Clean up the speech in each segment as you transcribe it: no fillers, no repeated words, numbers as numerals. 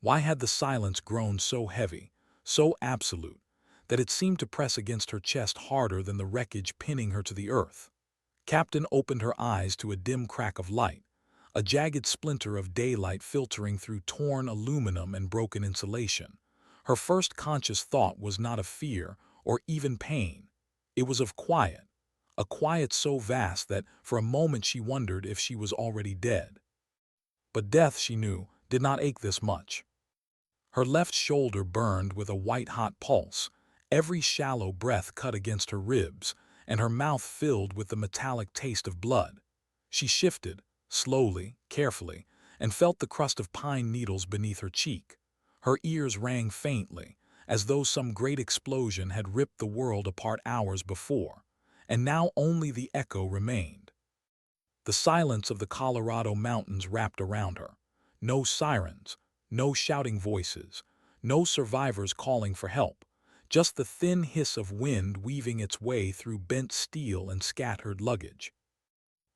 Why had the silence grown so heavy, so absolute, that it seemed to press against her chest harder than the wreckage pinning her to the earth? Captain opened her eyes to a dim crack of light, a jagged splinter of daylight filtering through torn aluminum and broken insulation. Her first conscious thought was not of fear or even pain. It was of quiet, a quiet so vast that for a moment she wondered if she was already dead. But death, she knew, did not ache this much. Her left shoulder burned with a white-hot pulse, every shallow breath cut against her ribs, and her mouth filled with the metallic taste of blood. She shifted, slowly, carefully, and felt the crust of pine needles beneath her cheek. Her ears rang faintly, as though some great explosion had ripped the world apart hours before, and now only the echo remained. The silence of the Colorado mountains wrapped around her. No sirens, no shouting voices, no survivors calling for help, just the thin hiss of wind weaving its way through bent steel and scattered luggage.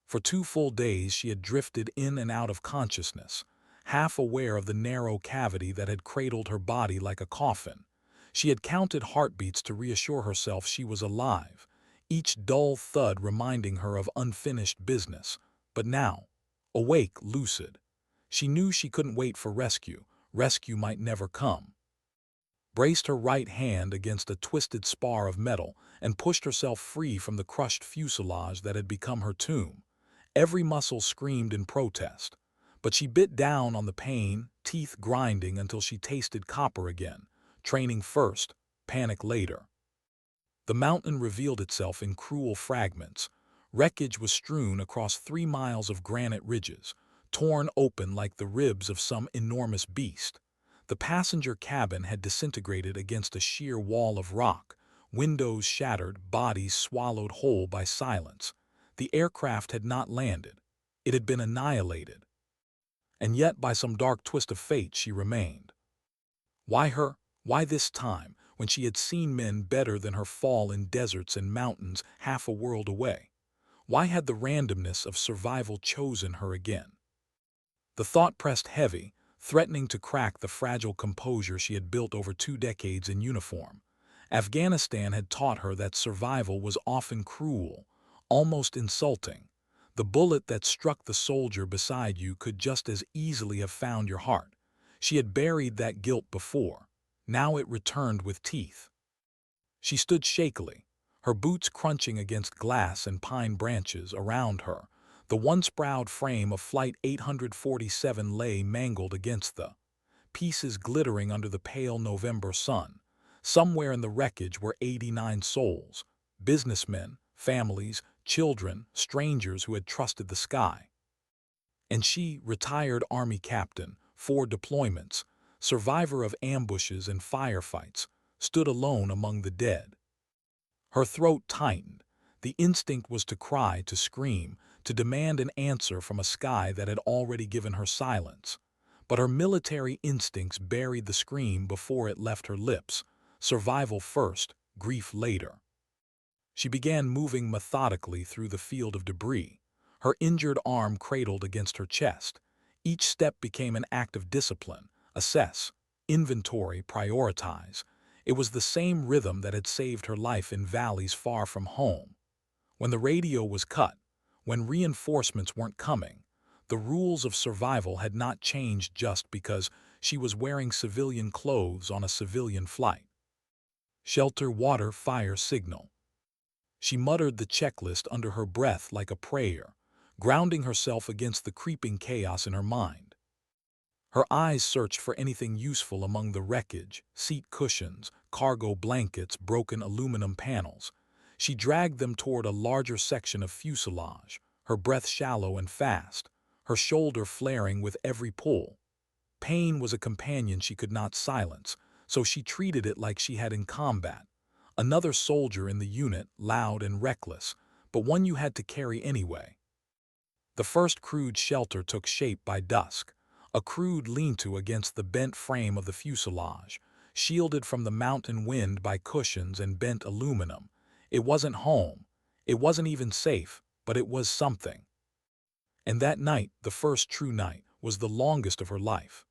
For 2 full days she had drifted in and out of consciousness, half aware of the narrow cavity that had cradled her body like a coffin. She had counted heartbeats to reassure herself she was alive, each dull thud reminding her of unfinished business. But now, awake, lucid, she knew she couldn't wait for rescue. Rescue might never come. Braced her right hand against a twisted spar of metal and pushed herself free from the crushed fuselage that had become her tomb. Every muscle screamed in protest, but she bit down on the pain, teeth grinding until she tasted copper again, training first, panic later. The mountain revealed itself in cruel fragments. Wreckage was strewn across 3 miles of granite ridges, torn open like the ribs of some enormous beast. The passenger cabin had disintegrated against a sheer wall of rock, windows shattered, bodies swallowed whole by silence. The aircraft had not landed. It had been annihilated. And yet, by some dark twist of fate, she remained. Why her? Why this time, when she had seen men better than her fall in deserts and mountains half a world away? Why had the randomness of survival chosen her again? The thought pressed heavy, threatening to crack the fragile composure she had built over 2 decades in uniform. Afghanistan had taught her that survival was often cruel, almost insulting. The bullet that struck the soldier beside you could just as easily have found your heart. She had buried that guilt before. Now it returned with teeth. She stood shakily, her boots crunching against glass and pine branches around her. The once proud frame of Flight 847 lay mangled against the pieces glittering under the pale November sun. Somewhere in the wreckage were 89 souls, businessmen, families, children, strangers who had trusted the sky. And she, retired Army captain, 4 deployments, survivor of ambushes and firefights, stood alone among the dead. Her throat tightened. The instinct was to cry, to scream, to demand an answer from a sky that had already given her silence. But her military instincts buried the scream before it left her lips. Survival first, grief later. She began moving methodically through the field of debris, her injured arm cradled against her chest. Each step became an act of discipline: assess, inventory, prioritize. It was the same rhythm that had saved her life in valleys far from home. When the radio was cut, when reinforcements weren't coming, the rules of survival had not changed just because she was wearing civilian clothes on a civilian flight. Shelter, water, fire, signal. She muttered the checklist under her breath like a prayer, grounding herself against the creeping chaos in her mind. Her eyes searched for anything useful among the wreckage: seat cushions, cargo blankets, broken aluminum panels. She dragged them toward a larger section of fuselage, her breath shallow and fast, her shoulder flaring with every pull. Pain was a companion she could not silence, so she treated it like she had in combat. Another soldier in the unit, loud and reckless, but one you had to carry anyway. The first crude shelter took shape by dusk, a crude lean-to against the bent frame of the fuselage, shielded from the mountain wind by cushions and bent aluminum. It wasn't home, it wasn't even safe, but it was something. And that night, the first true night, was the longest of her life.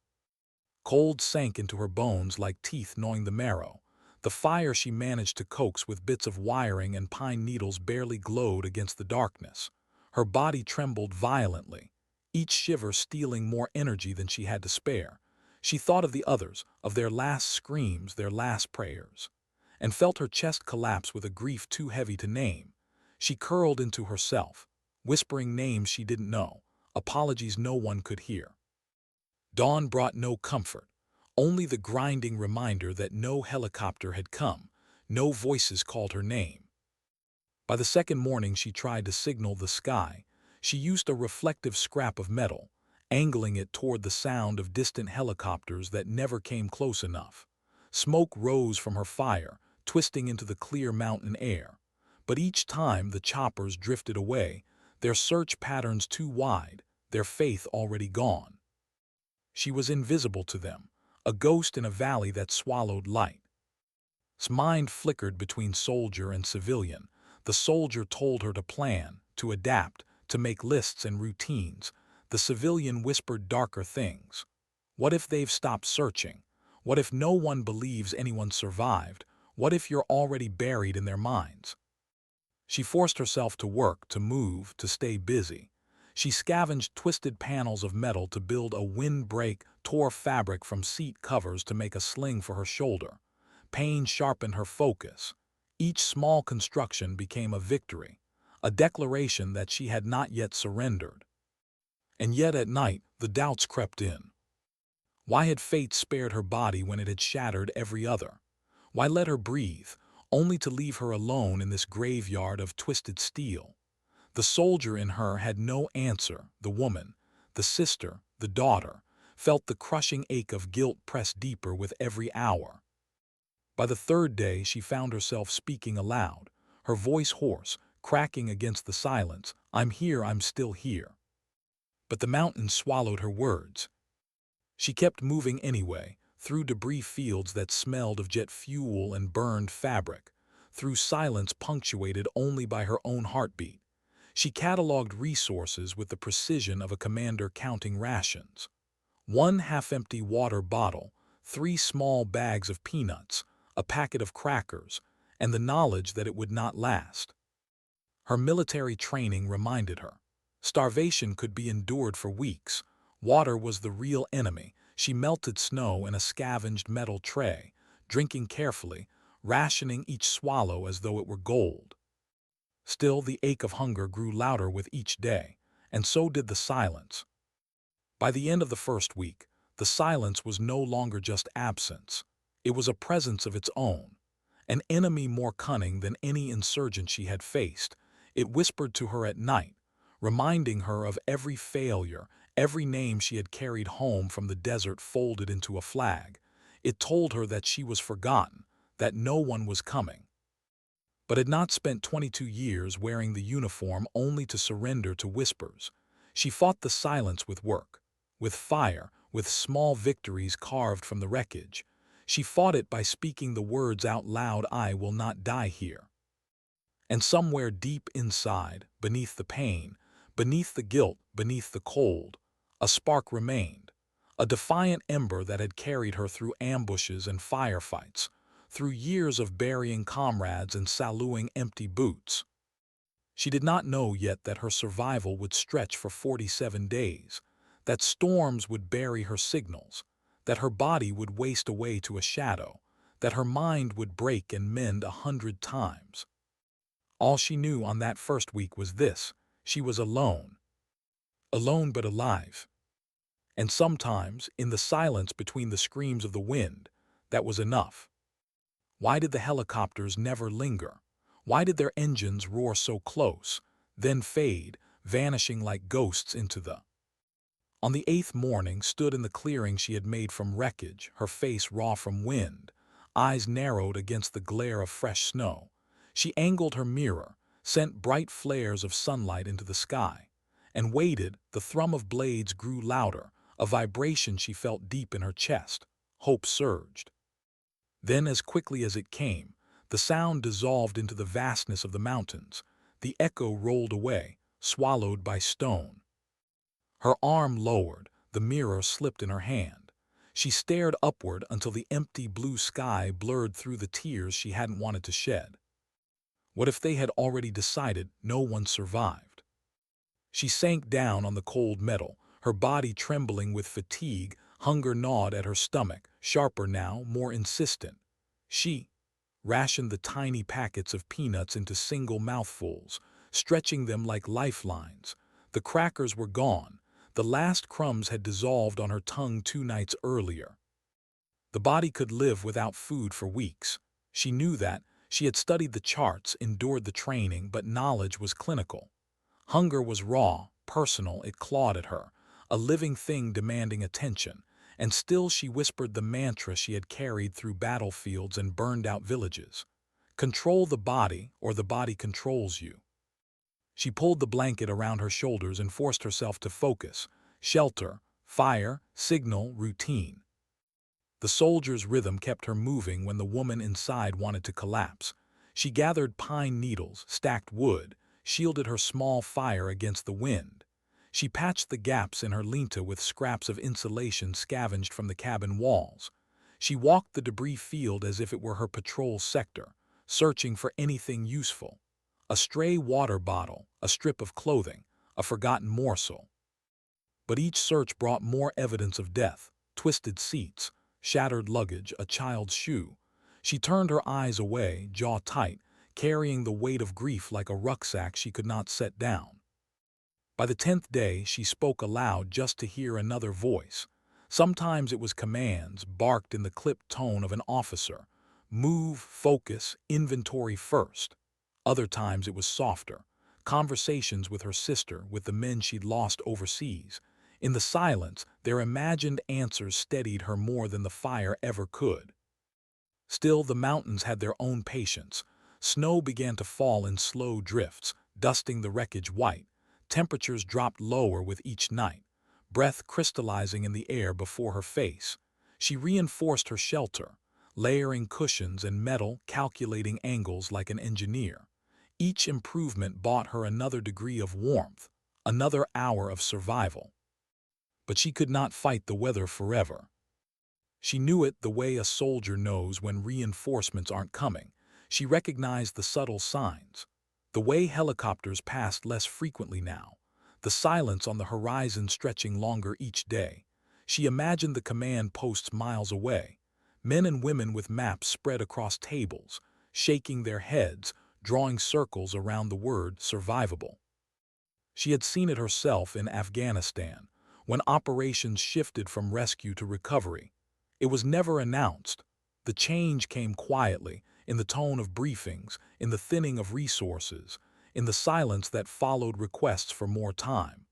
Cold sank into her bones like teeth gnawing the marrow. The fire she managed to coax with bits of wiring and pine needles barely glowed against the darkness. Her body trembled violently, each shiver stealing more energy than she had to spare. She thought of the others, of their last screams, their last prayers, and felt her chest collapse with a grief too heavy to name. She curled into herself, whispering names she didn't know, apologies no one could hear. Dawn brought no comfort, only the grinding reminder that no helicopter had come, no voices called her name. By the second morning she tried to signal the sky. She used a reflective scrap of metal, angling it toward the sound of distant helicopters that never came close enough. Smoke rose from her fire, twisting into the clear mountain air. But each time the choppers drifted away, their search patterns too wide, their faith already gone. She was invisible to them, a ghost in a valley that swallowed light. His mind flickered between soldier and civilian. The soldier told her to plan, to adapt, to make lists and routines. The civilian whispered darker things. What if they've stopped searching? What if no one believes anyone survived? What if you're already buried in their minds? She forced herself to work, to move, to stay busy. She scavenged twisted panels of metal to build a windbreak, tore fabric from seat covers to make a sling for her shoulder. Pain sharpened her focus. Each small construction became a victory, a declaration that she had not yet surrendered. And yet at night, the doubts crept in. Why had fate spared her body when it had shattered every other? Why let her breathe, only to leave her alone in this graveyard of twisted steel? The soldier in her had no answer. The woman, the sister, the daughter, felt the crushing ache of guilt press deeper with every hour. By the third day she found herself speaking aloud, her voice hoarse, cracking against the silence. "I'm here, I'm still here." But the mountains swallowed her words. She kept moving anyway, through debris fields that smelled of jet fuel and burned fabric, through silence punctuated only by her own heartbeat. She cataloged resources with the precision of a commander counting rations. One half-empty water bottle, 3 small bags of peanuts, a packet of crackers, and the knowledge that it would not last. Her military training reminded her. Starvation could be endured for weeks. Water was the real enemy. She melted snow in a scavenged metal tray, drinking carefully, rationing each swallow as though it were gold. Still, the ache of hunger grew louder with each day, and so did the silence. By the end of the first week, the silence was no longer just absence. It was a presence of its own, an enemy more cunning than any insurgent she had faced. It whispered to her at night, reminding her of every failure, every name she had carried home from the desert folded into a flag. It told her that she was forgotten, that no one was coming. But had not spent 22 years wearing the uniform only to surrender to whispers. She fought the silence with work, with fire, with small victories carved from the wreckage. She fought it by speaking the words out loud, "I will not die here." And somewhere deep inside, beneath the pain, beneath the guilt, beneath the cold, a spark remained, a defiant ember that had carried her through ambushes and firefights, through years of burying comrades and saluting empty boots. She did not know yet that her survival would stretch for 47 days, that storms would bury her signals, that her body would waste away to a shadow, that her mind would break and mend 100 times. All she knew on that first week was this: she was alone. Alone but alive. And sometimes, in the silence between the screams of the wind, that was enough. Why did the helicopters never linger? Why did their engines roar so close, then fade, vanishing like ghosts into the... On the 8th morning, stood in the clearing she had made from wreckage, her face raw from wind, eyes narrowed against the glare of fresh snow. She angled her mirror, sent bright flares of sunlight into the sky, and waited. The thrum of blades grew louder, a vibration she felt deep in her chest. Hope surged. Then, as quickly as it came, the sound dissolved into the vastness of the mountains. The echo rolled away, swallowed by stone. Her arm lowered, the mirror slipped in her hand. She stared upward until the empty blue sky blurred through the tears she hadn't wanted to shed. What if they had already decided no one survived? She sank down on the cold metal, her body trembling with fatigue. Hunger gnawed at her stomach, sharper now, more insistent. She rationed the tiny packets of peanuts into single mouthfuls, stretching them like lifelines. The crackers were gone. The last crumbs had dissolved on her tongue 2 nights earlier. The body could live without food for weeks. She knew that. She had studied the charts, endured the training, but knowledge was clinical. Hunger was raw, personal. It clawed at her, a living thing demanding attention. And still she whispered the mantra she had carried through battlefields and burned-out villages. Control the body, or the body controls you. She pulled the blanket around her shoulders and forced herself to focus. Shelter, fire, signal, routine. The soldier's rhythm kept her moving when the woman inside wanted to collapse. She gathered pine needles, stacked wood, shielded her small fire against the wind. She patched the gaps in her linta with scraps of insulation scavenged from the cabin walls. She walked the debris field as if it were her patrol sector, searching for anything useful. A stray water bottle, a strip of clothing, a forgotten morsel. But each search brought more evidence of death: twisted seats, shattered luggage, a child's shoe. She turned her eyes away, jaw tight, carrying the weight of grief like a rucksack she could not set down. By the 10th day, she spoke aloud just to hear another voice. Sometimes it was commands, barked in the clipped tone of an officer. Move, focus, inventory first. Other times it was softer. Conversations with her sister, with the men she'd lost overseas. In the silence, their imagined answers steadied her more than the fire ever could. Still, the mountains had their own patience. Snow began to fall in slow drifts, dusting the wreckage white. Temperatures dropped lower with each night, breath crystallizing in the air before her face. She reinforced her shelter, layering cushions and metal, calculating angles like an engineer. Each improvement bought her another degree of warmth, another hour of survival. But she could not fight the weather forever. She knew it the way a soldier knows when reinforcements aren't coming. She recognized the subtle signs. The way helicopters passed less frequently now. The silence on the horizon stretching longer each day. She imagined the command posts miles away. Men and women with maps spread across tables, shaking their heads, drawing circles around the word survivable. She had seen it herself in Afghanistan, when operations shifted from rescue to recovery. It was never announced. The change came quietly, in the tone of briefings, in the thinning of resources, in the silence that followed requests for more time.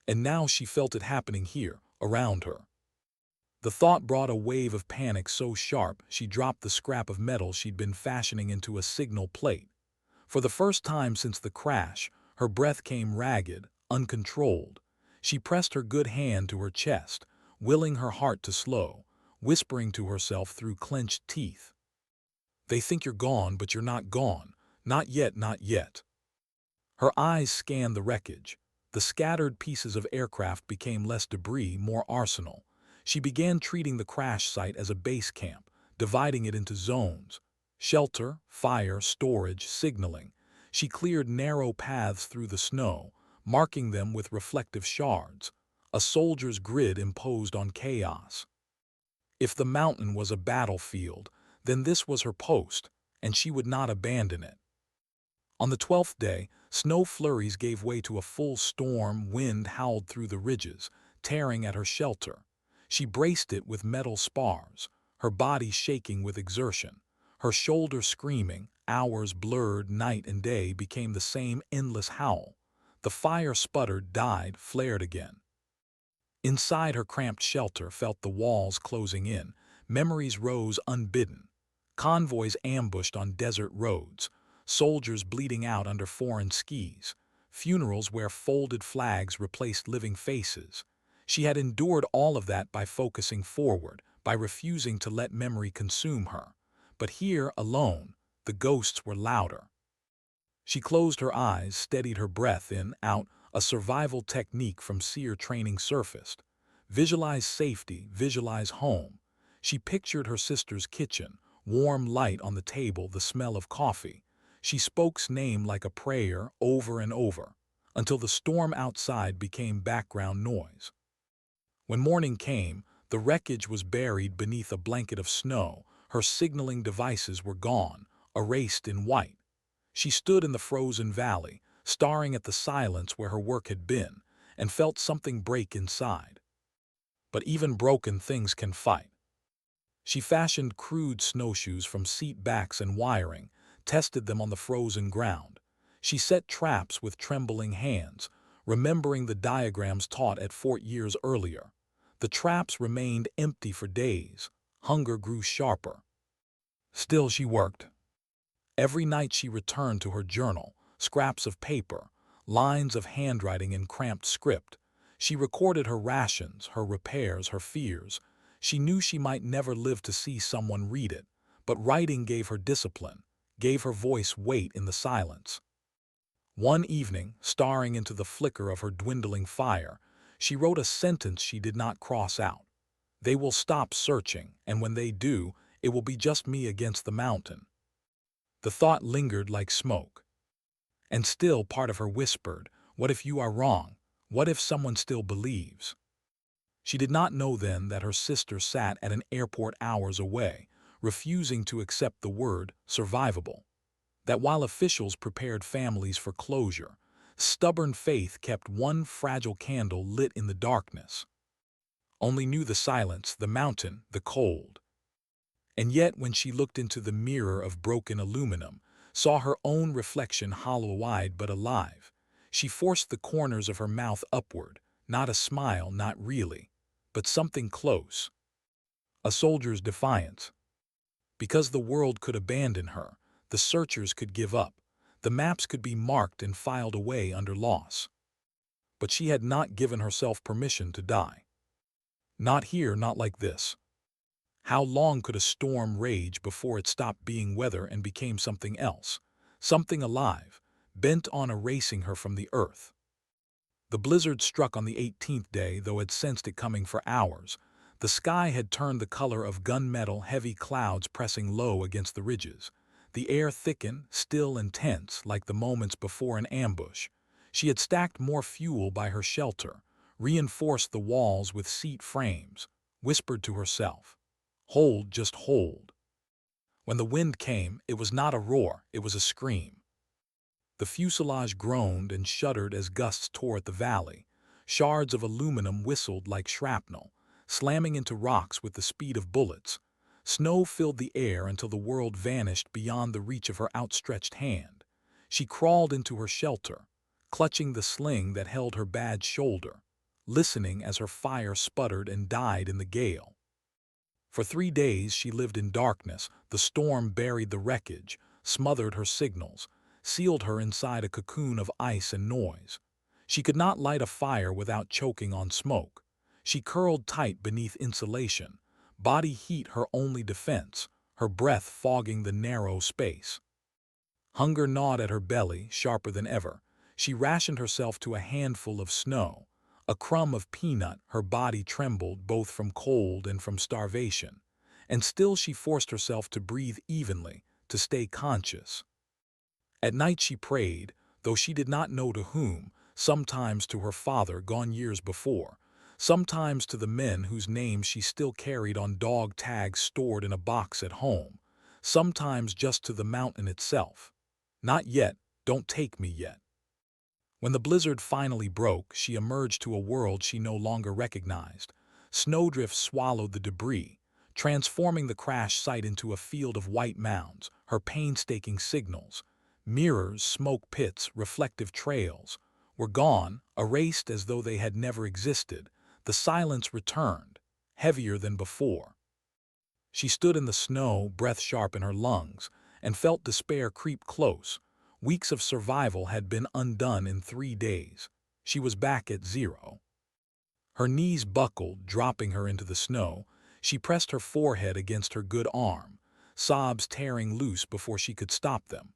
And now she felt it happening here, around her. The thought brought a wave of panic so sharp she dropped the scrap of metal she'd been fashioning into a signal plate. For the first time since the crash, her breath came ragged, uncontrolled. She pressed her good hand to her chest, willing her heart to slow, whispering to herself through clenched teeth. They think you're gone, but you're not gone. Not yet, not yet. Her eyes scanned the wreckage. The scattered pieces of aircraft became less debris, more arsenal. She began treating the crash site as a base camp, dividing it into zones: shelter, fire, storage, signaling. She cleared narrow paths through the snow, marking them with reflective shards, a soldier's grid imposed on chaos. If the mountain was a battlefield, then this was her post, and she would not abandon it. On the 12th day, snow flurries gave way to a full storm. Wind howled through the ridges, tearing at her shelter. She braced it with metal spars, her body shaking with exertion, her shoulder screaming. Hours blurred, night and day became the same endless howl. The fire sputtered, died, flared again. Inside her cramped shelter felt the walls closing in. Memories rose unbidden. Convoys ambushed on desert roads, soldiers bleeding out under foreign skis, funerals where folded flags replaced living faces. She had endured all of that by focusing forward, by refusing to let memory consume her. But here, alone, the ghosts were louder. She closed her eyes, steadied her breath in, out, a survival technique from seer training surfaced. Visualize safety, visualize home. She pictured her sister's kitchen, warm light on the table, the smell of coffee. She spoke's name like a prayer over and over, until the storm outside became background noise. When morning came, the wreckage was buried beneath a blanket of snow. Her signaling devices were gone, erased in white. She stood in the frozen valley, staring at the silence where her work had been, and felt something break inside. But even broken things can fight. She fashioned crude snowshoes from seat backs and wiring, tested them on the frozen ground. She set traps with trembling hands, remembering the diagrams taught at Fort years earlier. The traps remained empty for days. Hunger grew sharper. Still she worked. Every night she returned to her journal, scraps of paper, lines of handwriting in cramped script. She recorded her rations, her repairs, her fears. She knew she might never live to see someone read it, but writing gave her discipline, gave her voice weight in the silence. One evening, staring into the flicker of her dwindling fire, she wrote a sentence she did not cross out. They will stop searching, and when they do, it will be just me against the mountain. The thought lingered like smoke. And still part of her whispered, what if you are wrong? What if someone still believes? She did not know then that her sister sat at an airport hours away, refusing to accept the word survivable. That while officials prepared families for closure, stubborn faith kept one fragile candle lit in the darkness. Only knew the silence, the mountain, the cold. And yet when she looked into the mirror of broken aluminum, saw her own reflection hollow-eyed but alive, she forced the corners of her mouth upward, not a smile, not really, but something close. A soldier's defiance. Because the world could abandon her, the searchers could give up, the maps could be marked and filed away under loss. But she had not given herself permission to die. Not here, not like this. How long could a storm rage before it stopped being weather and became something else, something alive, bent on erasing her from the earth? The blizzard struck on the 18th day, though had sensed it coming for hours. The sky had turned the color of gunmetal, heavy clouds pressing low against the ridges. The air thickened, still and tense, like the moments before an ambush. She had stacked more fuel by her shelter, reinforced the walls with seat frames, whispered to herself, hold, just hold. When the wind came, it was not a roar, it was a scream. The fuselage groaned and shuddered as gusts tore at the valley. Shards of aluminum whistled like shrapnel, slamming into rocks with the speed of bullets. Snow filled the air until the world vanished beyond the reach of her outstretched hand. She crawled into her shelter, clutching the sling that held her bad shoulder, listening as her fire sputtered and died in the gale. For 3 days she lived in darkness. The storm buried the wreckage, smothered her signals, sealed her inside a cocoon of ice and noise. She could not light a fire without choking on smoke. She curled tight beneath insulation, body heat her only defense, her breath fogging the narrow space. Hunger gnawed at her belly, sharper than ever. She rationed herself to a handful of snow, a crumb of peanut. Her body trembled both from cold and from starvation. And still she forced herself to breathe evenly, to stay conscious. At night she prayed, though she did not know to whom, sometimes to her father gone years before, sometimes to the men whose names she still carried on dog tags stored in a box at home, sometimes just to the mountain itself. Not yet, don't take me yet. When the blizzard finally broke, she emerged to a world she no longer recognized. Snowdrifts swallowed the debris, transforming the crash site into a field of white mounds, her painstaking signals, mirrors, smoke pits, reflective trails, were gone, erased as though they had never existed. The silence returned, heavier than before. She stood in the snow, breath sharp in her lungs, and felt despair creep close. Weeks of survival had been undone in 3 days. She was back at zero. Her knees buckled, dropping her into the snow. She pressed her forehead against her good arm, sobs tearing loose before she could stop them.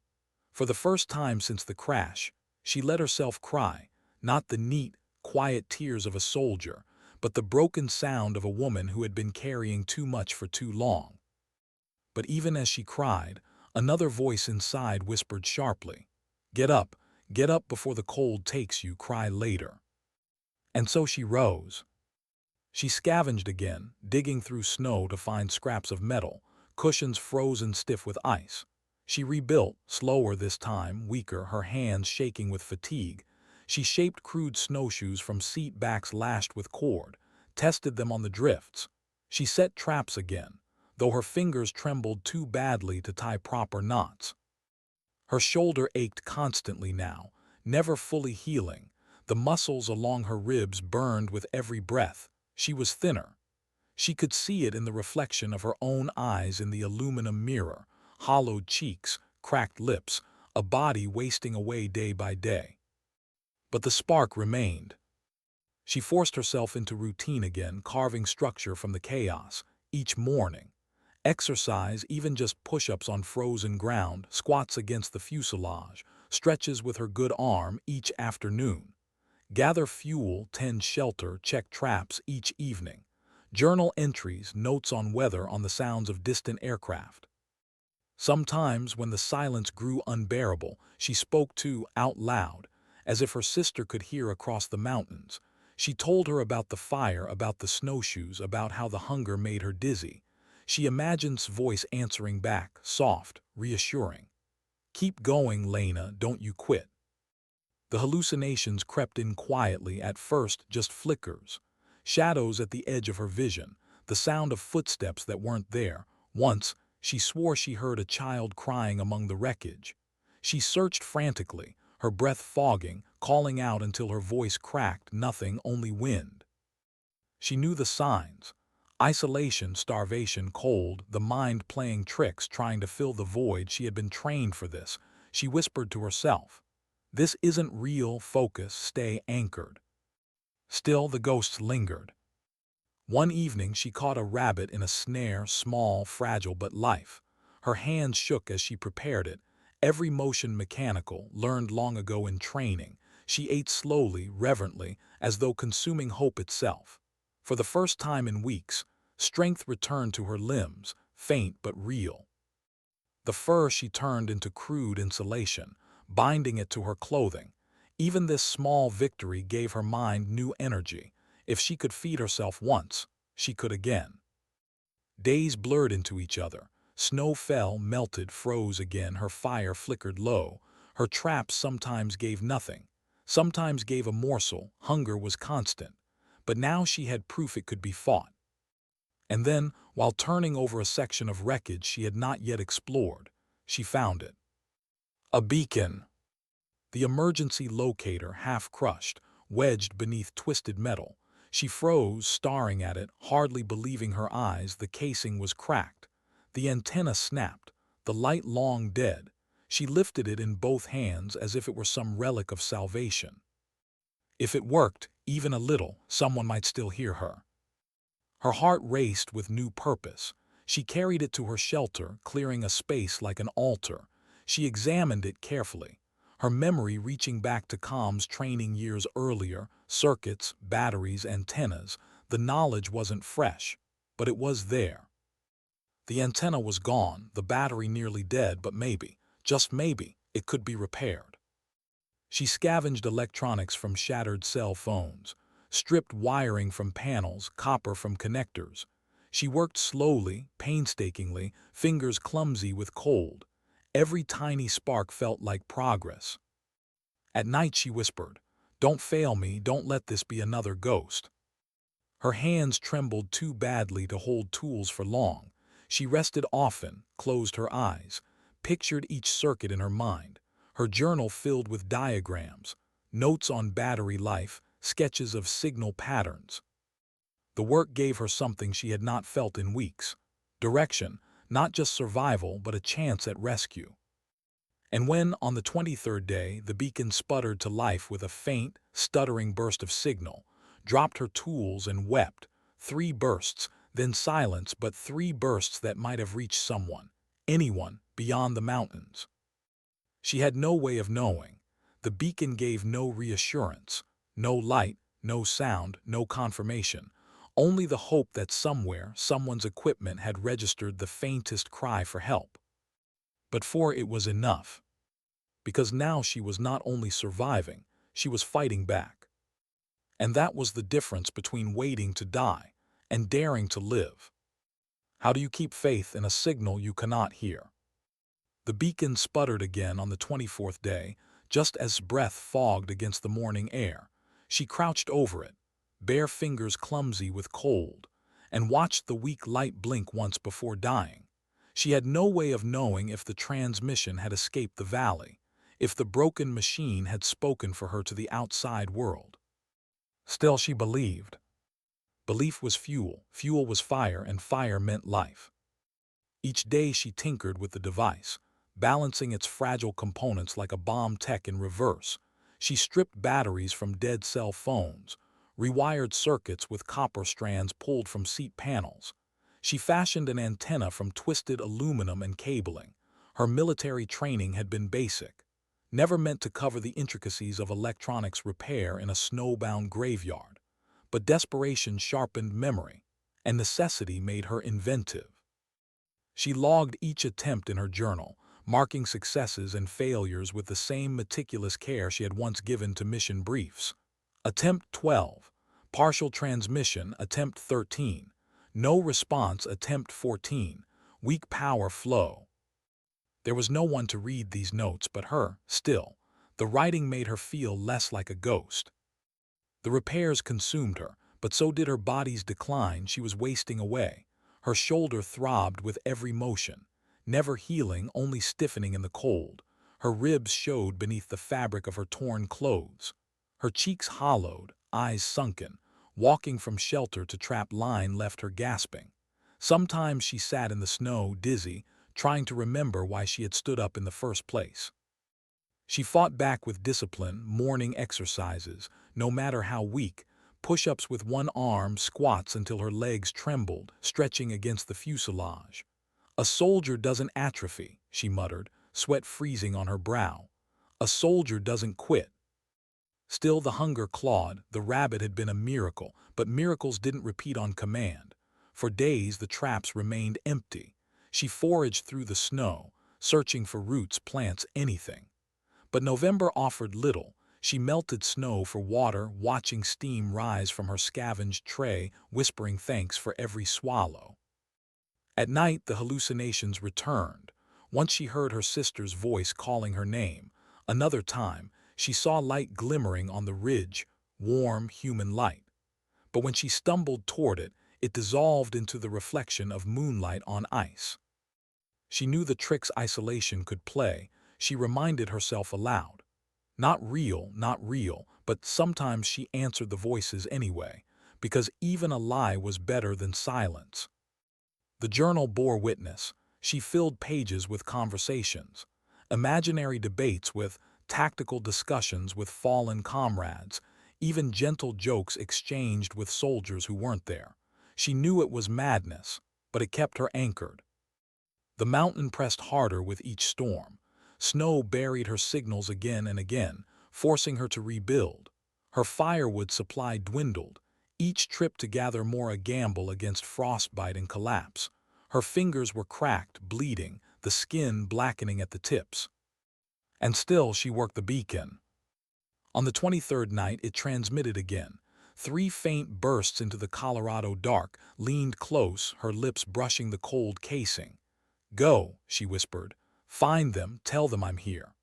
For the first time since the crash, she let herself cry, not the neat, quiet tears of a soldier, but the broken sound of a woman who had been carrying too much for too long. But even as she cried, another voice inside whispered sharply, get up before the cold takes you, cry later." And so she rose. She scavenged again, digging through snow to find scraps of metal, cushions frozen stiff with ice. She rebuilt, slower this time, weaker, her hands shaking with fatigue. She shaped crude snowshoes from seat backs lashed with cord, tested them on the drifts. She set traps again, though her fingers trembled too badly to tie proper knots. Her shoulder ached constantly now, never fully healing. The muscles along her ribs burned with every breath. She was thinner. She could see it in the reflection of her own eyes in the aluminum mirror, hollowed cheeks, cracked lips, a body wasting away day by day. But the spark remained. She forced herself into routine again, carving structure from the chaos, each morning. Exercise, even just push-ups on frozen ground, squats against the fuselage, stretches with her good arm each afternoon. Gather fuel, tend shelter, check traps each evening. Journal entries, notes on weather, on the sounds of distant aircraft. Sometimes, when the silence grew unbearable, she spoke to out loud, as if her sister could hear across the mountains. She told her about the fire, about the snowshoes, about how the hunger made her dizzy. She imagined voice answering back, soft, reassuring. "Keep going, Lena, don't you quit." The hallucinations crept in quietly, at first just flickers. Shadows at the edge of her vision, the sound of footsteps that weren't there. Once, she swore she heard a child crying among the wreckage. She searched frantically, her breath fogging, calling out until her voice cracked, nothing, only wind. She knew the signs. Isolation, starvation, cold, the mind playing tricks, trying to fill the void. She had been trained for this. She whispered to herself, "This isn't real, focus, stay anchored." Still, the ghosts lingered. One evening she caught a rabbit in a snare, small, fragile but life. Her hands shook as she prepared it, every motion mechanical, learned long ago in training. She ate slowly, reverently, as though consuming hope itself. For the first time in weeks, strength returned to her limbs, faint but real. The fur she turned into crude insulation, binding it to her clothing. Even this small victory gave her mind new energy. If she could feed herself once, she could again. Days blurred into each other. Snow fell, melted, froze again. Her fire flickered low. Her traps sometimes gave nothing, sometimes gave a morsel. Hunger was constant. But now she had proof it could be fought. And then, while turning over a section of wreckage she had not yet explored, she found it. A beacon. The emergency locator, half crushed, wedged beneath twisted metal. She froze, staring at it, hardly believing her eyes. The casing was cracked. The antenna snapped, the light long dead. She lifted it in both hands as if it were some relic of salvation. If it worked, even a little, someone might still hear her. Her heart raced with new purpose. She carried it to her shelter, clearing a space like an altar. She examined it carefully, her memory reaching back to comms training years earlier, circuits, batteries, antennas. The knowledge wasn't fresh, but it was there. The antenna was gone, the battery nearly dead, but maybe, just maybe, it could be repaired. She scavenged electronics from shattered cell phones, stripped wiring from panels, copper from connectors. She worked slowly, painstakingly, fingers clumsy with cold. Every tiny spark felt like progress. At night she whispered, "Don't fail me, don't let this be another ghost." Her hands trembled too badly to hold tools for long. She rested often, closed her eyes, pictured each circuit in her mind. Her journal filled with diagrams, notes on battery life, sketches of signal patterns. The work gave her something she had not felt in weeks. Direction, not just survival, but a chance at rescue. And when, on the 23rd day, the beacon sputtered to life with a faint, stuttering burst of signal, dropped her tools and wept. 3 bursts, then silence, but 3 bursts that might have reached someone, anyone, beyond the mountains. She had no way of knowing. The beacon gave no reassurance, no light, no sound, no confirmation. Only the hope that somewhere, someone's equipment had registered the faintest cry for help. But for it was enough. Because now she was not only surviving, she was fighting back. And that was the difference between waiting to die and daring to live. How do you keep faith in a signal you cannot hear? The beacon sputtered again on the 24th day, just as breath fogged against the morning air. She crouched over it, bare fingers clumsy with cold, and watched the weak light blink once before dying. She had no way of knowing if the transmission had escaped the valley, if the broken machine had spoken for her to the outside world. Still she believed. Belief was fuel, fuel was fire, and fire meant life. Each day she tinkered with the device, balancing its fragile components like a bomb tech in reverse. She stripped batteries from dead cell phones, rewired circuits with copper strands pulled from seat panels. She fashioned an antenna from twisted aluminum and cabling. Her military training had been basic, never meant to cover the intricacies of electronics repair in a snowbound graveyard. But desperation sharpened memory, and necessity made her inventive. She logged each attempt in her journal, marking successes and failures with the same meticulous care she had once given to mission briefs. Attempt 12. Partial transmission, Attempt 13. No response, Attempt 14. Weak power flow. There was no one to read these notes but her. Still, the writing made her feel less like a ghost. The repairs consumed her, but so did her body's decline. She was wasting away. Her shoulder throbbed with every motion, never healing, only stiffening in the cold. Her ribs showed beneath the fabric of her torn clothes. Her cheeks hollowed, eyes sunken. Walking from shelter to trap line left her gasping. Sometimes she sat in the snow, dizzy, trying to remember why she had stood up in the first place. She fought back with discipline, morning exercises, no matter how weak, push-ups with one arm, squats until her legs trembled, stretching against the fuselage. A soldier doesn't atrophy, she muttered, sweat freezing on her brow. A soldier doesn't quit. Still the hunger clawed. The rabbit had been a miracle, but miracles didn't repeat on command. For days the traps remained empty. She foraged through the snow, searching for roots, plants, anything. But November offered little. She melted snow for water, watching steam rise from her scavenged tray, whispering thanks for every swallow. At night the hallucinations returned. Once she heard her sister's voice calling her name. Another time, she saw light glimmering on the ridge, warm, human light. But when she stumbled toward it, it dissolved into the reflection of moonlight on ice. She knew the tricks isolation could play. She reminded herself aloud. Not real, but sometimes she answered the voices anyway, because even a lie was better than silence. The journal bore witness. She filled pages with conversations, imaginary debates with tactical discussions with fallen comrades, even gentle jokes exchanged with soldiers who weren't there. She knew it was madness, but it kept her anchored. The mountain pressed harder with each storm. Snow buried her signals again and again, forcing her to rebuild. Her firewood supply dwindled, each trip to gather more a gamble against frostbite and collapse. Her fingers were cracked, bleeding, the skin blackening at the tips. And still she worked the beacon. On the 23rd night it transmitted again. 3 faint bursts into the Colorado dark, leaned close, her lips brushing the cold casing. "Go," she whispered. "Find them, tell them I'm here."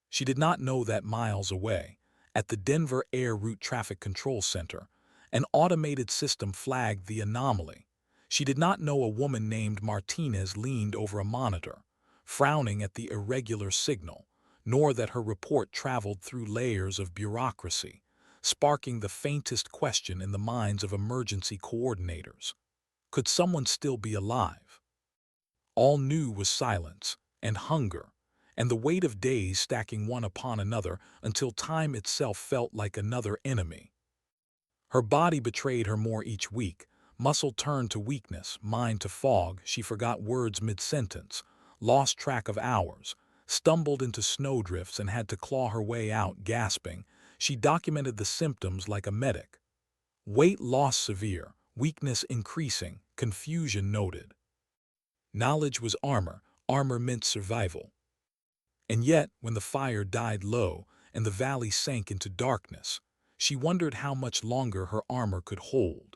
She did not know that miles away, at the Denver Air Route Traffic Control Center, an automated system flagged the anomaly. She did not know a woman named Martinez leaned over a monitor, frowning at the irregular signal, nor that her report traveled through layers of bureaucracy, sparking the faintest question in the minds of emergency coordinators. Could someone still be alive? All knew was silence and hunger, and the weight of days stacking one upon another until time itself felt like another enemy. Her body betrayed her more each week. Muscle turned to weakness, mind to fog. She forgot words mid-sentence, lost track of hours, stumbled into snowdrifts and had to claw her way out, gasping. She documented the symptoms like a medic. Weight loss severe, weakness increasing, confusion noted. Knowledge was armor, armor meant survival. And yet, when the fire died low and the valley sank into darkness, she wondered how much longer her armor could hold.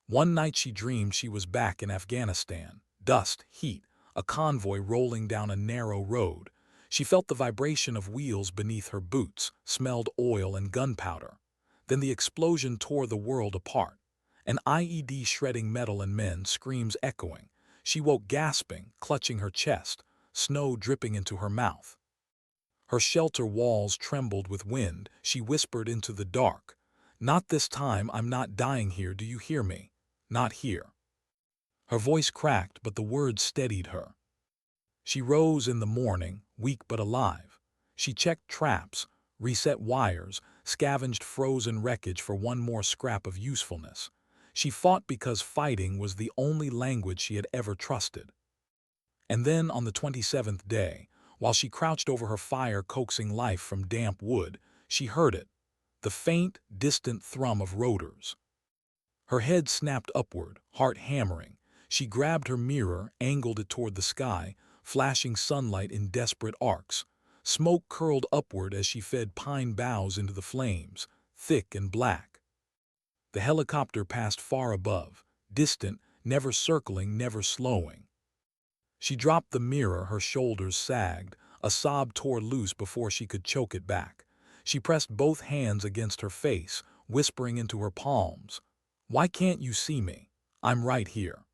One night she dreamed she was back in Afghanistan. Dust, heat, a convoy rolling down a narrow road. She felt the vibration of wheels beneath her boots, smelled oil and gunpowder. Then the explosion tore the world apart. An IED shredding metal and men, screams echoing. She woke gasping, clutching her chest, snow dripping into her mouth. Her shelter walls trembled with wind. She whispered into the dark, "Not this time, I'm not dying here, do you hear me? Not here." Her voice cracked, but the words steadied her. She rose in the morning, weak but alive. She checked traps, reset wires, scavenged frozen wreckage for one more scrap of usefulness. She fought because fighting was the only language she had ever trusted. And then, on the 27th day, while she crouched over her fire coaxing life from damp wood, she heard it, the faint, distant thrum of rotors. Her head snapped upward, heart hammering. She grabbed her mirror, angled it toward the sky, flashing sunlight in desperate arcs. Smoke curled upward as she fed pine boughs into the flames, thick and black. The helicopter passed far above, distant, never circling, never slowing. She dropped the mirror, her shoulders sagged, a sob tore loose before she could choke it back. She pressed both hands against her face, whispering into her palms, "Why can't you see me? I'm right here."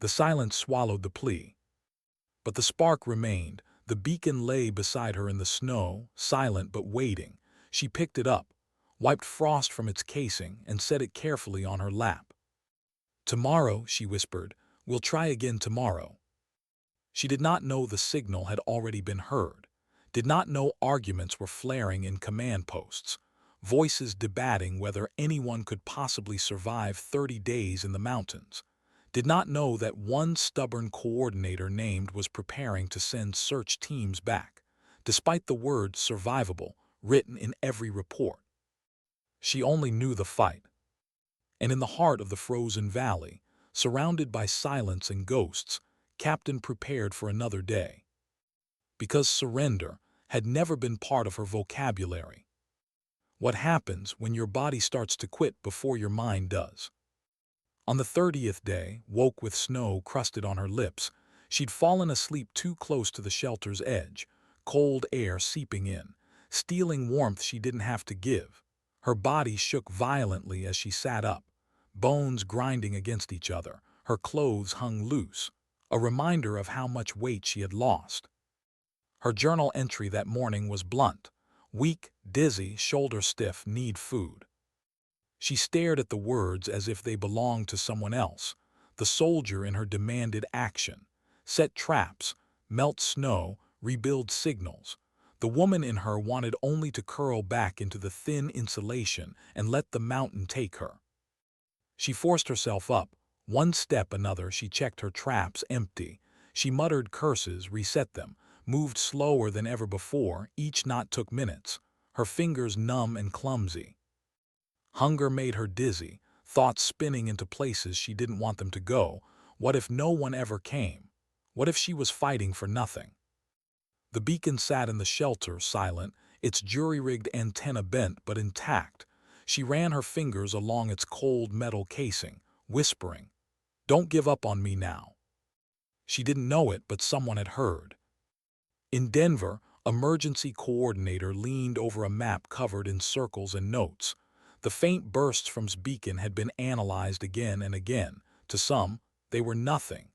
The silence swallowed the plea. But the spark remained. The beacon lay beside her in the snow, silent but waiting. She picked it up, wiped frost from its casing, and set it carefully on her lap. "Tomorrow," she whispered, "we'll try again tomorrow." She did not know the signal had already been heard, did not know arguments were flaring in command posts, voices debating whether anyone could possibly survive 30 days in the mountains, did not know that one stubborn coordinator named was preparing to send search teams back, despite the word survivable written in every report. She only knew the fight. And in the heart of the frozen valley, surrounded by silence and ghosts, Captain prepared for another day. Because surrender had never been part of her vocabulary. What happens when your body starts to quit before your mind does? On the 30th day, woke with snow crusted on her lips, she'd fallen asleep too close to the shelter's edge, cold air seeping in, stealing warmth she didn't have to give. Her body shook violently as she sat up, bones grinding against each other, her clothes hung loose, a reminder of how much weight she had lost. Her journal entry that morning was blunt: weak, dizzy, shoulder stiff, need food. She stared at the words as if they belonged to someone else. The soldier in her demanded action: set traps, melt snow, rebuild signals. The woman in her wanted only to curl back into the thin insulation and let the mountain take her. She forced herself up. One step, another. She checked her traps, empty. She muttered curses, reset them, moved slower than ever before. Each knot took minutes, her fingers numb and clumsy. Hunger made her dizzy, thoughts spinning into places she didn't want them to go. What if no one ever came? What if she was fighting for nothing? The beacon sat in the shelter, silent, its jury-rigged antenna bent but intact. She ran her fingers along its cold metal casing, whispering, "Don't give up on me now." She didn't know it, but someone had heard. In Denver, emergency coordinator leaned over a map covered in circles and notes. The faint bursts from his beacon had been analyzed again and again. To some, they were nothing.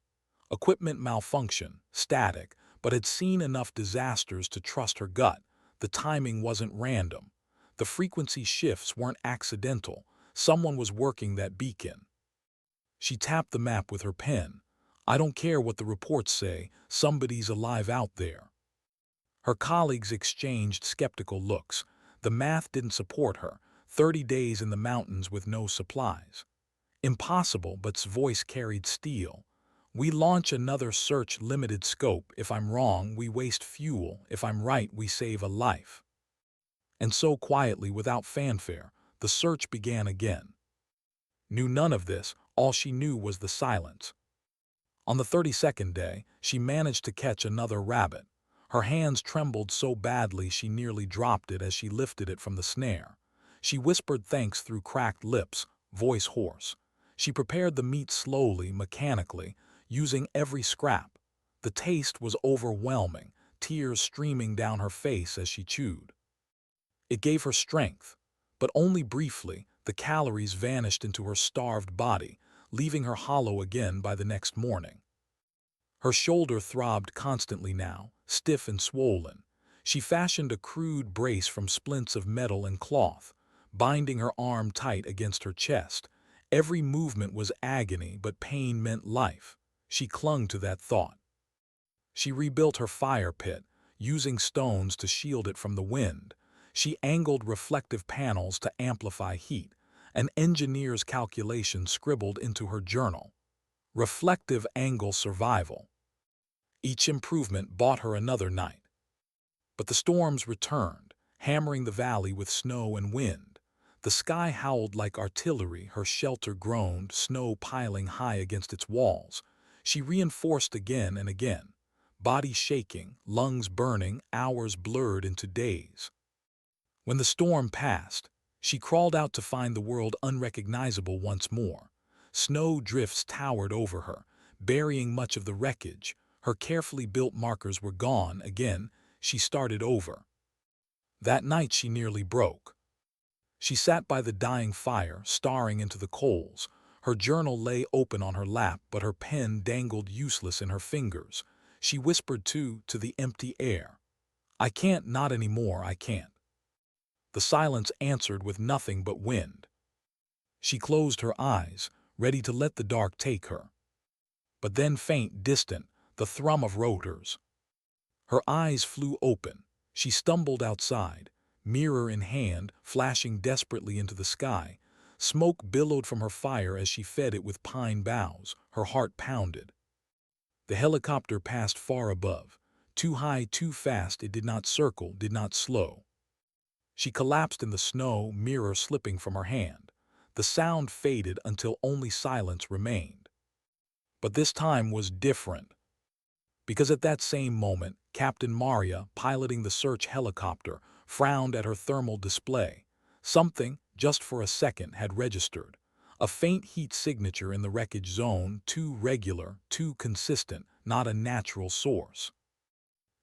Equipment malfunction, static, but had seen enough disasters to trust her gut. The timing wasn't random. The frequency shifts weren't accidental. Someone was working that beacon. She tapped the map with her pen. "I don't care what the reports say, somebody's alive out there." Her colleagues exchanged skeptical looks. The math didn't support her. 30 days in the mountains with no supplies. Impossible, but's voice carried steel. "We launch another search, limited scope. If I'm wrong, we waste fuel. If I'm right, we save a life." And so quietly, without fanfare, the search began again. Knew none of this, all she knew was the silence. On the 32nd day, she managed to catch another rabbit. Her hands trembled so badly she nearly dropped it as she lifted it from the snare. She whispered thanks through cracked lips, voice hoarse. She prepared the meat slowly, mechanically, using every scrap. The taste was overwhelming, tears streaming down her face as she chewed. It gave her strength, but only briefly. The calories vanished into her starved body, leaving her hollow again by the next morning. Her shoulder throbbed constantly now, stiff and swollen. She fashioned a crude brace from splints of metal and cloth, binding her arm tight against her chest. Every movement was agony, but pain meant life. She clung to that thought. She rebuilt her fire pit, using stones to shield it from the wind. She angled reflective panels to amplify heat, an engineer's calculation scribbled into her journal. Reflective angle survival. Each improvement bought her another night. But the storms returned, hammering the valley with snow and wind. The sky howled like artillery, her shelter groaned, snow piling high against its walls. She reinforced again and again, body shaking, lungs burning, hours blurred into days. When the storm passed, she crawled out to find the world unrecognizable once more. Snow drifts towered over her, burying much of the wreckage. Her carefully built markers were gone. Again, she started over. That night she nearly broke. She sat by the dying fire, staring into the coals. Her journal lay open on her lap, but her pen dangled useless in her fingers. She whispered to the empty air, "I can't, not anymore, I can't." The silence answered with nothing but wind. She closed her eyes, ready to let the dark take her. But then, faint, distant, the thrum of rotors. Her eyes flew open. She stumbled outside, mirror in hand, flashing desperately into the sky. Smoke billowed from her fire as she fed it with pine boughs. Her heart pounded. The helicopter passed far above. Too high, too fast, it did not circle, did not slow. She collapsed in the snow, mirror slipping from her hand. The sound faded until only silence remained. But this time was different. Because at that same moment, Captain Maria, piloting the search helicopter, frowned at her thermal display. Something, just for a second, had registered. A faint heat signature in the wreckage zone, too regular, too consistent, not a natural source.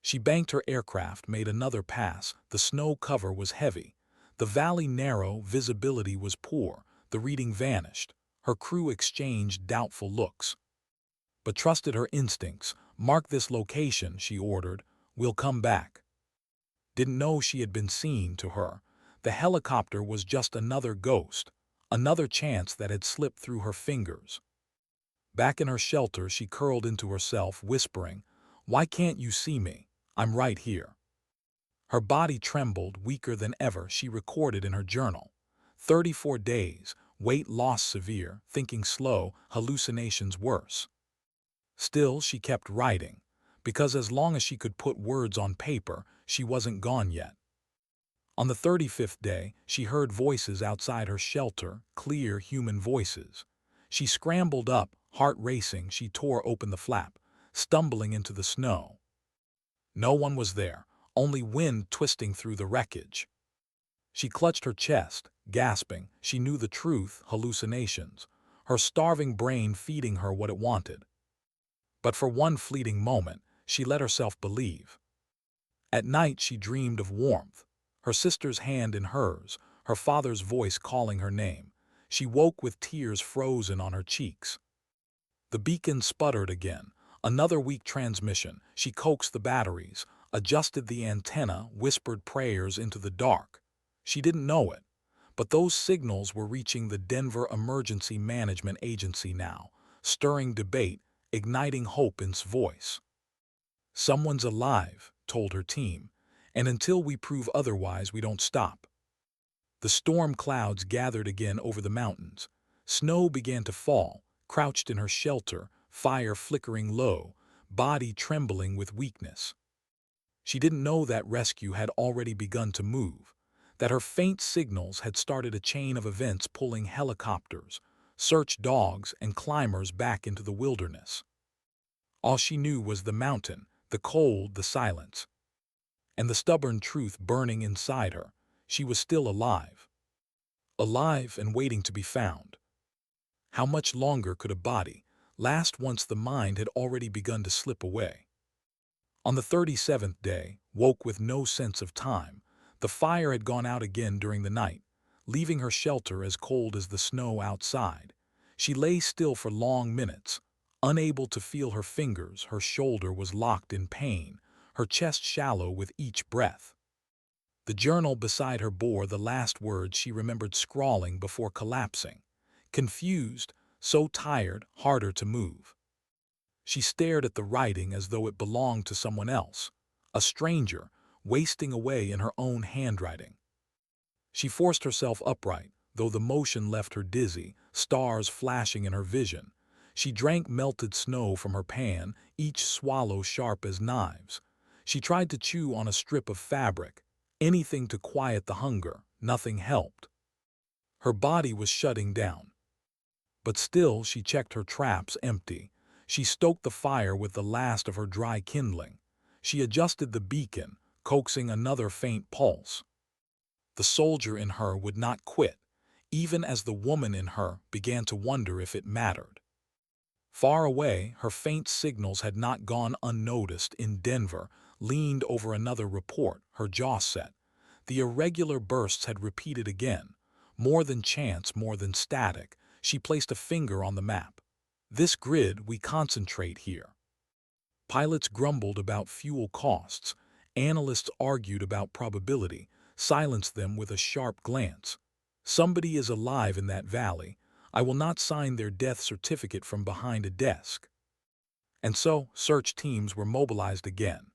She banked her aircraft, made another pass. The snow cover was heavy. The valley narrow, visibility was poor. The reading vanished. Her crew exchanged doubtful looks, but trusted her instincts. "Mark this location," she ordered. "We'll come back." Didn't know she had been seen. To her, the helicopter was just another ghost, another chance that had slipped through her fingers. Back in her shelter, she curled into herself, whispering, "Why can't you see me? I'm right here." Her body trembled, weaker than ever. She recorded in her journal. 34 days, weight loss severe, thinking slow, hallucinations worse. Still, she kept writing, because as long as she could put words on paper, she wasn't gone yet. On the 35th day, she heard voices outside her shelter, clear human voices. She scrambled up, heart racing. She tore open the flap, stumbling into the snow. No one was there, only wind twisting through the wreckage. She clutched her chest, gasping. She knew the truth, hallucinations, her starving brain feeding her what it wanted. But for one fleeting moment, she let herself believe. At night she dreamed of warmth, her sister's hand in hers, her father's voice calling her name. She woke with tears frozen on her cheeks. The beacon sputtered again. Another weak transmission. She coaxed the batteries, adjusted the antenna, whispered prayers into the dark. She didn't know it, but those signals were reaching the Denver Emergency Management Agency now, stirring debate, igniting hope in its voice. "Someone's alive," told her team, "and until we prove otherwise, we don't stop." The storm clouds gathered again over the mountains. Snow began to fall. Crouched in her shelter, fire flickering low, body trembling with weakness. She didn't know that rescue had already begun to move. that her faint signals had started a chain of events pulling helicopters, search dogs, and climbers back into the wilderness. All she knew was the mountain, the cold, the silence, and the stubborn truth burning inside her. She was still alive. Alive and waiting to be found. How much longer could a body last once the mind had already begun to slip away? On the 37th day, woke with no sense of time, the fire had gone out again during the night, leaving her shelter as cold as the snow outside. She lay still for long minutes, unable to feel her fingers. Her shoulder was locked in pain, her chest shallow with each breath. The journal beside her bore the last words she remembered scrawling before collapsing. Confused, so tired, harder to move. She stared at the writing as though it belonged to someone else, a stranger, wasting away in her own handwriting. She forced herself upright, though the motion left her dizzy, stars flashing in her vision. She drank melted snow from her pan, each swallow sharp as knives. She tried to chew on a strip of fabric, anything to quiet the hunger. Nothing helped. Her body was shutting down. But still she checked her traps empty. She stoked the fire with the last of her dry kindling. She adjusted the beacon, coaxing another faint pulse. The soldier in her would not quit, even as the woman in her began to wonder if it mattered. Far away, her faint signals had not gone unnoticed. In Denver, leaned over another report, her jaw set. The irregular bursts had repeated again. More than chance, more than static. She placed a finger on the map. This grid, we concentrate here. Pilots grumbled about fuel costs. Analysts argued about probability, silenced them with a sharp glance. Somebody is alive in that valley. I will not sign their death certificate from behind a desk. And so, search teams were mobilized again.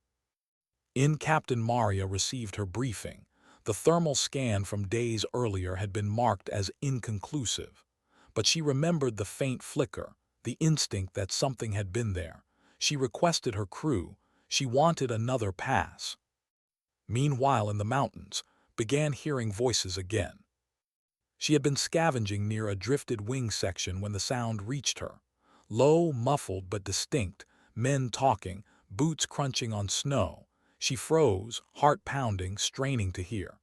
In Captain Maria received her briefing. The thermal scan from days earlier had been marked as inconclusive. But she remembered the faint flicker, the instinct that something had been there. She requested her crew. She wanted another pass. Meanwhile, in the mountains, began hearing voices again. She had been scavenging near a drifted wing section when the sound reached her. Low, muffled but distinct, men talking, boots crunching on snow. She froze, heart pounding, straining to hear.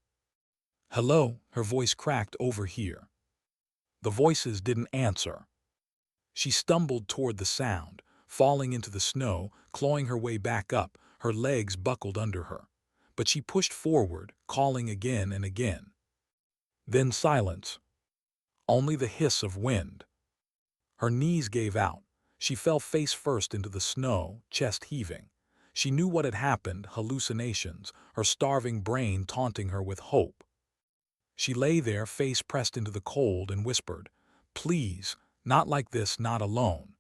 "Hello," her voice cracked over here. The voices didn't answer. She stumbled toward the sound, falling into the snow, clawing her way back up, her legs buckled under her. But she pushed forward, calling again and again. Then silence. Only the hiss of wind. Her knees gave out. She fell face first into the snow, chest heaving. She knew what had happened, hallucinations, her starving brain taunting her with hope. She lay there, face pressed into the cold, and whispered, "Please, not like this, not alone."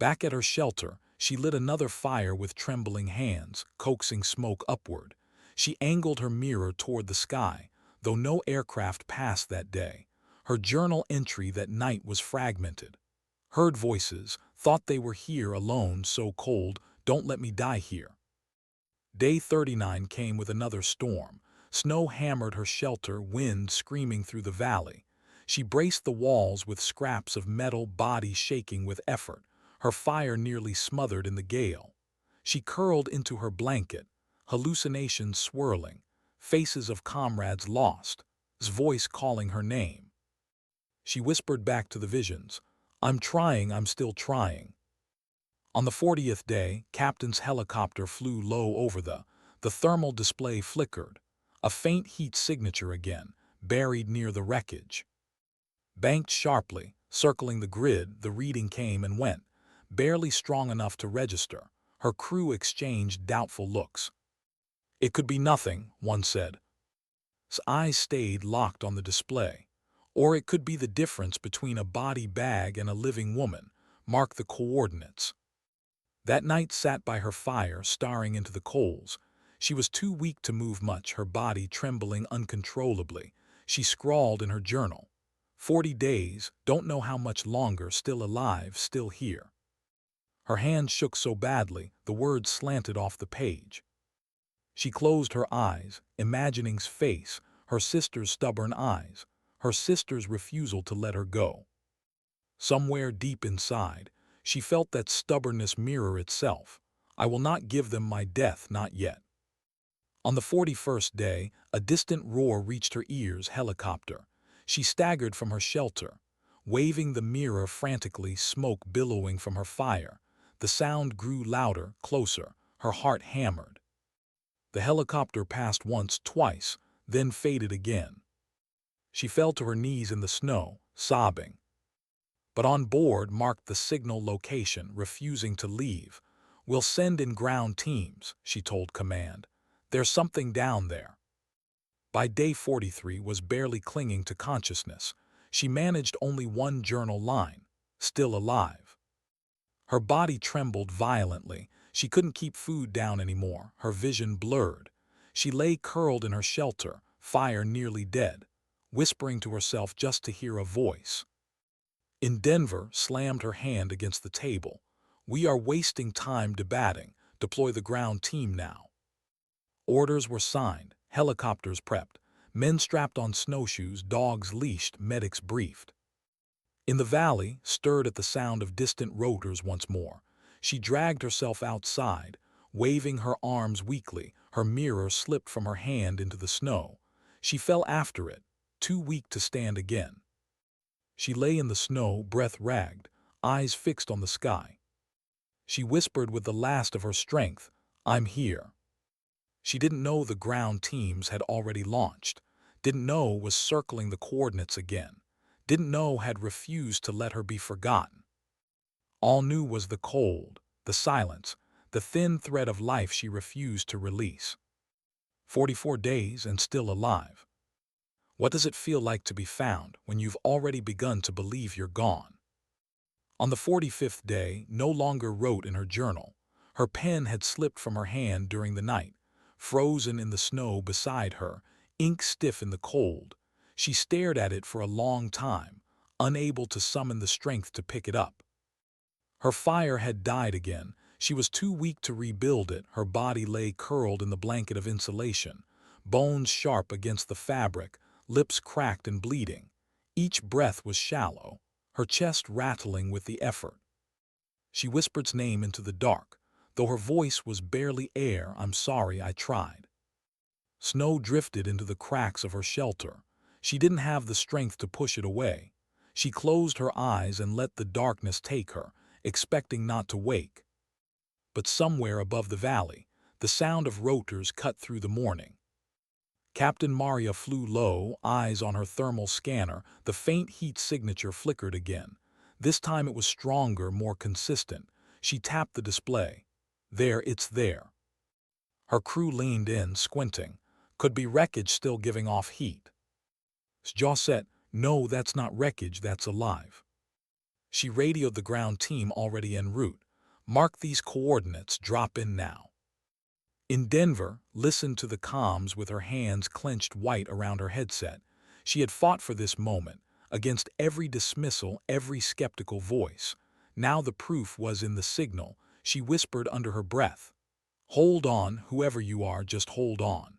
Back at her shelter, she lit another fire with trembling hands, coaxing smoke upward. She angled her mirror toward the sky, though no aircraft passed that day. Her journal entry that night was fragmented. Heard voices, thought they were here alone, so cold, don't let me die here. Day 39 came with another storm. Snow hammered her shelter, wind screaming through the valley. She braced the walls with scraps of metal, body shaking with effort, her fire nearly smothered in the gale. She curled into her blanket, hallucinations swirling, faces of comrades lost, his voice calling her name. She whispered back to the visions, "I'm trying, I'm still trying." On the 40th day, Captain's helicopter flew low over the thermal display flickered, a faint heat signature again, buried near the wreckage. Banked sharply, circling the grid, the reading came and went, barely strong enough to register. Her crew exchanged doubtful looks. "It could be nothing," one said. His eyes stayed locked on the display. "Or it could be the difference between a body bag and a living woman. Mark the coordinates." That night sat by her fire, staring into the coals. She was too weak to move much, her body trembling uncontrollably. She scrawled in her journal, 40 days, don't know how much longer, still alive, still here." Her hand shook so badly, the words slanted off the page. She closed her eyes, imagining's face, her sister's stubborn eyes, her sister's refusal to let her go. Somewhere deep inside, she felt that stubbornness mirror itself. I will not give them my death, not yet. On the 41st day, a distant roar reached her ears. Helicopter. She staggered from her shelter, waving the mirror frantically, smoke billowing from her fire. The sound grew louder, closer. Her heart hammered. The helicopter passed once, twice, then faded again. She fell to her knees in the snow, sobbing. But on board marked the signal location, refusing to leave. "We'll send in ground teams," she told command. "There's something down there." By day 43 was barely clinging to consciousness. She managed only one journal line, "Still alive." Her body trembled violently. She couldn't keep food down anymore. Her vision blurred. She lay curled in her shelter, fire nearly dead, whispering to herself just to hear a voice. In Denver, slammed her hand against the table. "We are wasting time debating. Deploy the ground team now." Orders were signed, helicopters prepped, men strapped on snowshoes, dogs leashed, medics briefed. In the valley, stirred at the sound of distant rotors once more, she dragged herself outside, waving her arms weakly. Her mirror slipped from her hand into the snow. She fell after it, too weak to stand again. She lay in the snow, breath ragged, eyes fixed on the sky. She whispered with the last of her strength, "I'm here." She didn't know the ground teams had already launched, didn't know was circling the coordinates again, didn't know had refused to let her be forgotten. All knew was the cold, the silence, the thin thread of life she refused to release. 44 days and still alive. What does it feel like to be found when you've already begun to believe you're gone? On the 45th day, no longer wrote in her journal. Her pen had slipped from her hand during the night, frozen in the snow beside her, ink stiff in the cold. She stared at it for a long time, unable to summon the strength to pick it up. Her fire had died again. She was too weak to rebuild it. Her body lay curled in the blanket of insulation, bones sharp against the fabric, lips cracked and bleeding. Each breath was shallow, her chest rattling with the effort. She whispered his name into the dark, though her voice was barely air. "I'm sorry, I tried." Snow drifted into the cracks of her shelter. She didn't have the strength to push it away. She closed her eyes and let the darkness take her, expecting not to wake. But somewhere above the valley, the sound of rotors cut through the morning. Captain Maria flew low, eyes on her thermal scanner. The faint heat signature flickered again. This time it was stronger, more consistent. She tapped the display. "There, it's there." Her crew leaned in, squinting. Could be wreckage still giving off heat. Jaw set, "No, that's not wreckage, that's alive." She radioed the ground team already en route. "Mark these coordinates, drop in now." In Denver, listened to the comms with her hands clenched white around her headset. She had fought for this moment, against every dismissal, every skeptical voice. Now the proof was in the signal. She whispered under her breath, "Hold on, whoever you are, just hold on."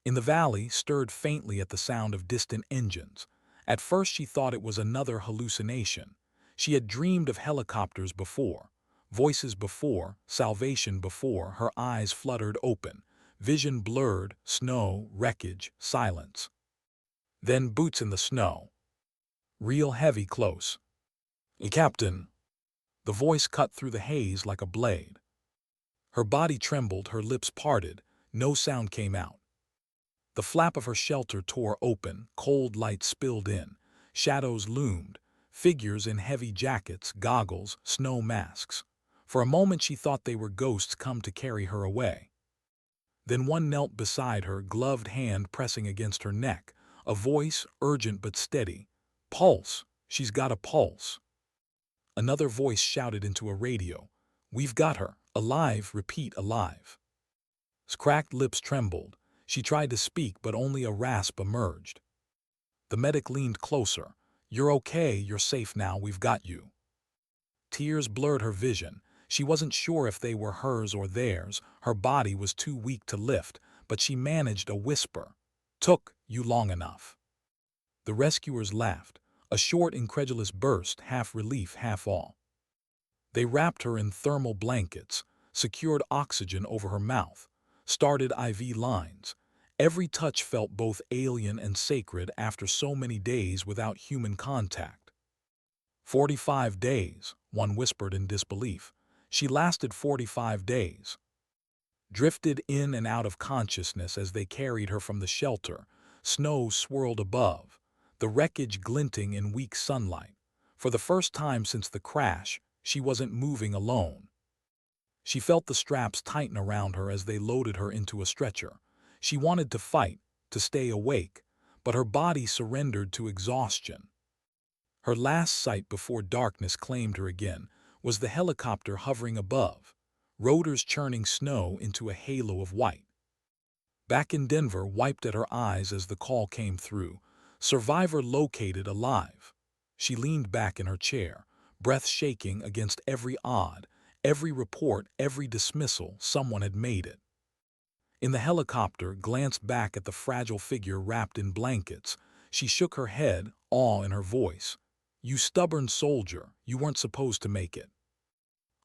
In the valley, stirred faintly at the sound of distant engines. At first she thought it was another hallucination. She had dreamed of helicopters before, voices before, salvation before. Her eyes fluttered open, vision blurred, snow, wreckage, silence. Then boots in the snow. Real heavy, close. "Captain." The voice cut through the haze like a blade. Her body trembled, her lips parted, no sound came out. The flap of her shelter tore open, cold light spilled in, shadows loomed, figures in heavy jackets, goggles, snow masks. For a moment she thought they were ghosts come to carry her away. Then one knelt beside her, gloved hand pressing against her neck, a voice, urgent but steady. "Pulse, she's got a pulse." Another voice shouted into a radio, "We've got her, alive, repeat, alive." His cracked lips trembled. She tried to speak, but only a rasp emerged. The medic leaned closer. "You're okay, you're safe now, we've got you." Tears blurred her vision. She wasn't sure if they were hers or theirs. Her body was too weak to lift, but she managed a whisper. Took you long enough." The rescuers laughed, a short, incredulous burst, half relief, half awe. They wrapped her in thermal blankets, secured oxygen over her mouth, started IV lines. Every touch felt both alien and sacred after so many days without human contact. 45 days, one whispered in disbelief. She lasted 45 days. Drifted in and out of consciousness as they carried her from the shelter. Snow swirled above, the wreckage glinting in weak sunlight. For the first time since the crash, she wasn't moving alone. She felt the straps tighten around her as they loaded her into a stretcher. She wanted to fight, to stay awake, but her body surrendered to exhaustion. Her last sight before darkness claimed her again was the helicopter hovering above, rotors churning snow into a halo of white. Back in Denver, wiped at her eyes as the call came through. Survivor located alive. She leaned back in her chair, breath shaking against every odd, every report, every dismissal. Someone had made it. In the helicopter, glanced back at the fragile figure wrapped in blankets. She shook her head, awe in her voice. "You stubborn soldier, you weren't supposed to make it."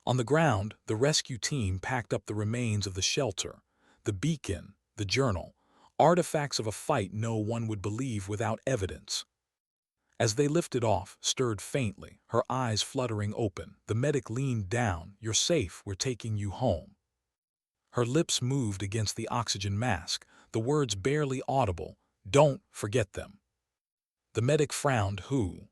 On the ground, the rescue team packed up the remains of the shelter, the beacon, the journal, artifacts of a fight no one would believe without evidence. As they lifted off, stirred faintly, her eyes fluttering open, the medic leaned down. "You're safe, we're taking you home." Her lips moved against the oxygen mask, the words barely audible. "Don't forget them." The medic frowned. "Who?"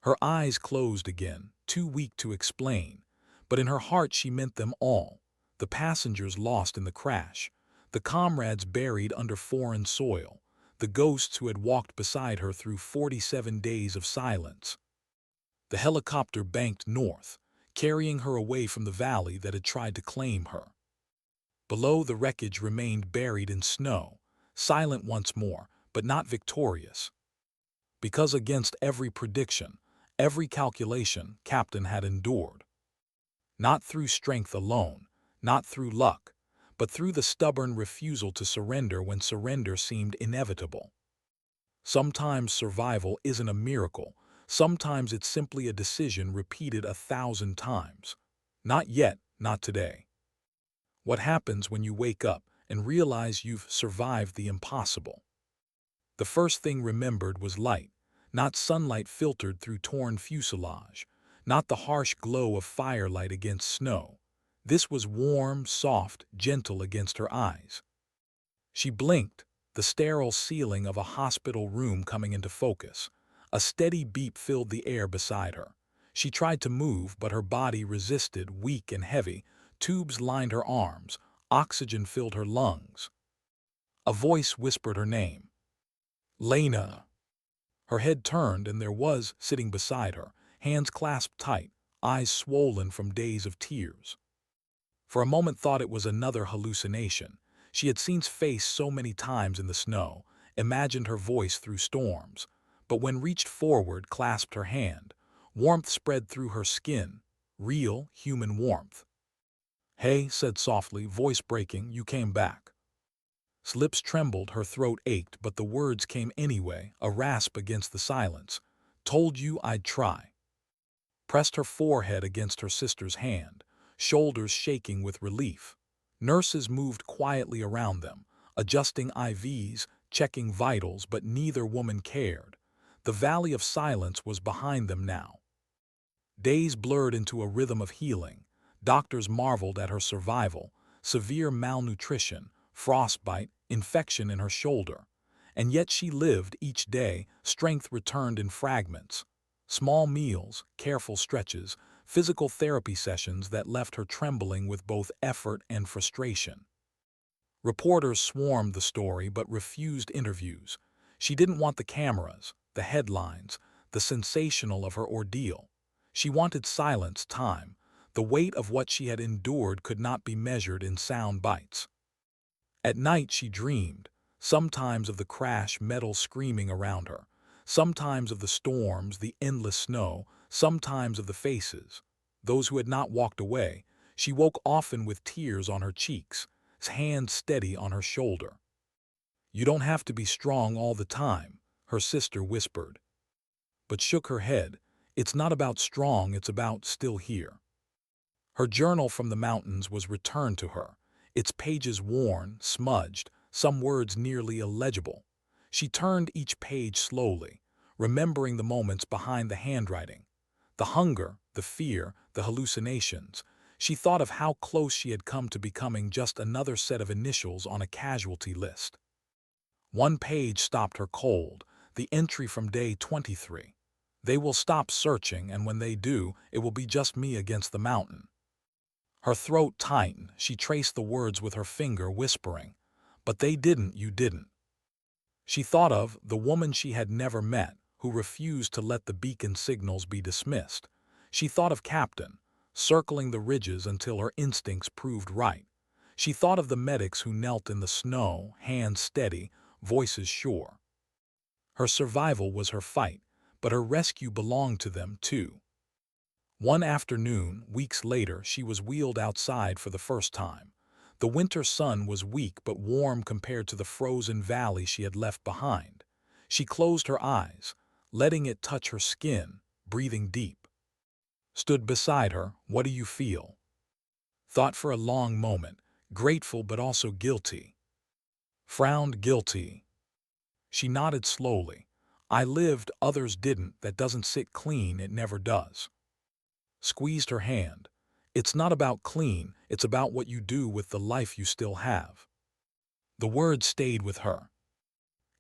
Her eyes closed again, too weak to explain, but in her heart she meant them all. The passengers lost in the crash, the comrades buried under foreign soil, the ghosts who had walked beside her through 47 days of silence. The helicopter banked north, carrying her away from the valley that had tried to claim her. Below, the wreckage remained buried in snow, silent once more, but not victorious. Because against every prediction, every calculation, Captain had endured. Not through strength alone, not through luck, but through the stubborn refusal to surrender when surrender seemed inevitable. Sometimes survival isn't a miracle. Sometimes it's simply a decision repeated 1,000 times. Not yet, not today. What happens when you wake up and realize you've survived the impossible? The first thing remembered was light, not sunlight filtered through torn fuselage, not the harsh glow of firelight against snow. This was warm, soft, gentle against her eyes. She blinked, the sterile ceiling of a hospital room coming into focus. A steady beep filled the air beside her. She tried to move, but her body resisted, weak and heavy. Tubes lined her arms, oxygen filled her lungs. A voice whispered her name. "Lena." Her head turned, and there was, sitting beside her, hands clasped tight, eyes swollen from days of tears. For a moment thought it was another hallucination. She had seen his face so many times in the snow, imagined her voice through storms, but when reached forward, clasped her hand. Warmth spread through her skin, real, human warmth. "Hey," said softly, voice breaking, "you came back." His lips trembled, her throat ached, but the words came anyway, a rasp against the silence. "Told you I'd try." Pressed her forehead against her sister's hand, shoulders shaking with relief. Nurses moved quietly around them, adjusting IVs, checking vitals, but neither woman cared. The valley of silence was behind them now. Days blurred into a rhythm of healing. Doctors marveled at her survival, severe malnutrition, frostbite, infection in her shoulder. And yet she lived each day, strength returned in fragments. Small meals, careful stretches, physical therapy sessions that left her trembling with both effort and frustration. Reporters swarmed the story but refused interviews. She didn't want the cameras, the headlines, the sensational of her ordeal. She wanted silence, time. The weight of what she had endured could not be measured in sound bites. At night she dreamed, sometimes of the crash, metal screaming around her, sometimes of the storms, the endless snow, sometimes of the faces, those who had not walked away. She woke often with tears on her cheeks, his hand steady on her shoulder. You don't have to be strong all the time, her sister whispered, but shook her head. It's not about strong, it's about still here. Her journal from the mountains was returned to her, its pages worn, smudged, some words nearly illegible. She turned each page slowly, remembering the moments behind the handwriting. The hunger, the fear, the hallucinations. She thought of how close she had come to becoming just another set of initials on a casualty list. One page stopped her cold, the entry from day 23. They will stop searching, and when they do, it will be just me against the mountain. Her throat tightened. She traced the words with her finger, whispering, "But they didn't, you didn't." She thought of the woman she had never met, who refused to let the beacon signals be dismissed. She thought of Captain, circling the ridges until her instincts proved right. She thought of the medics who knelt in the snow, hands steady, voices sure. Her survival was her fight, but her rescue belonged to them too. One afternoon, weeks later, she was wheeled outside for the first time. The winter sun was weak but warm compared to the frozen valley she had left behind. She closed her eyes, letting it touch her skin, breathing deep. Stood beside her. "What do you feel?" Thought for a long moment, grateful but also guilty. Frowned, guilty. She nodded slowly. "I lived, others didn't. That doesn't sit clean, it never does." Squeezed her hand. "It's not about clean, it's about what you do with the life you still have." The words stayed with her.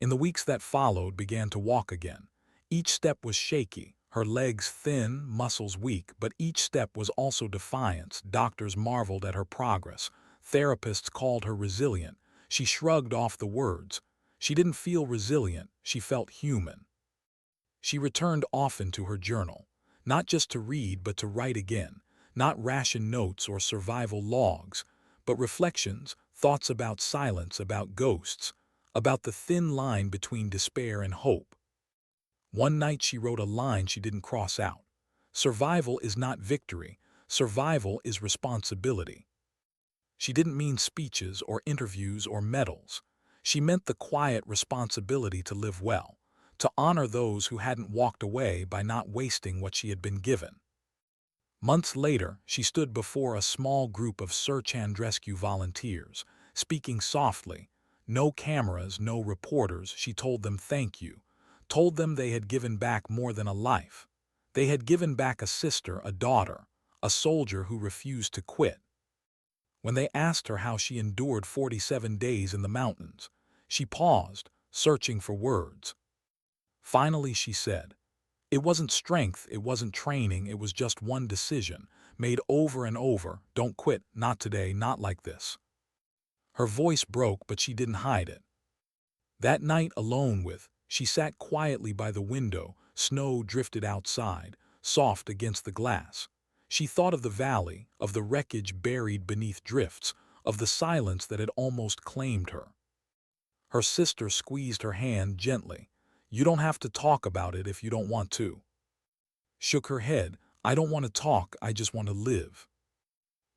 In the weeks that followed, began to walk again. Each step was shaky, her legs thin, muscles weak, but each step was also defiance. Doctors marveled at her progress. Therapists called her resilient. She shrugged off the words. She didn't feel resilient, she felt human. She returned often to her journal, not just to read but to write again, not ration notes or survival logs, but reflections, thoughts about silence, about ghosts, about the thin line between despair and hope. One night she wrote a line she didn't cross out. "Survival is not victory, survival is responsibility." She didn't mean speeches or interviews or medals. She meant the quiet responsibility to live well, to honor those who hadn't walked away by not wasting what she had been given. Months later, she stood before a small group of search and rescue volunteers, speaking softly. No cameras, no reporters. She told them thank you, told them they had given back more than a life. They had given back a sister, a daughter, a soldier who refused to quit. When they asked her how she endured 47 days in the mountains, she paused, searching for words. Finally, she said, "It wasn't strength, it wasn't training, it was just one decision, made over and over. Don't quit, not today, not like this." Her voice broke, but she didn't hide it. That night, alone she sat quietly by the window. Snow drifted outside, soft against the glass. She thought of the valley, of the wreckage buried beneath drifts, of the silence that had almost claimed her. Her sister squeezed her hand gently. "You don't have to talk about it if you don't want to." Shook her head. "I don't want to talk, I just want to live."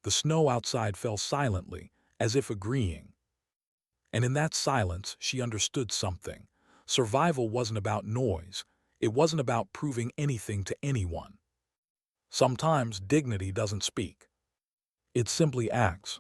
The snow outside fell silently, as if agreeing. And in that silence, she understood something. Survival wasn't about noise. It wasn't about proving anything to anyone. Sometimes dignity doesn't speak. It simply acts.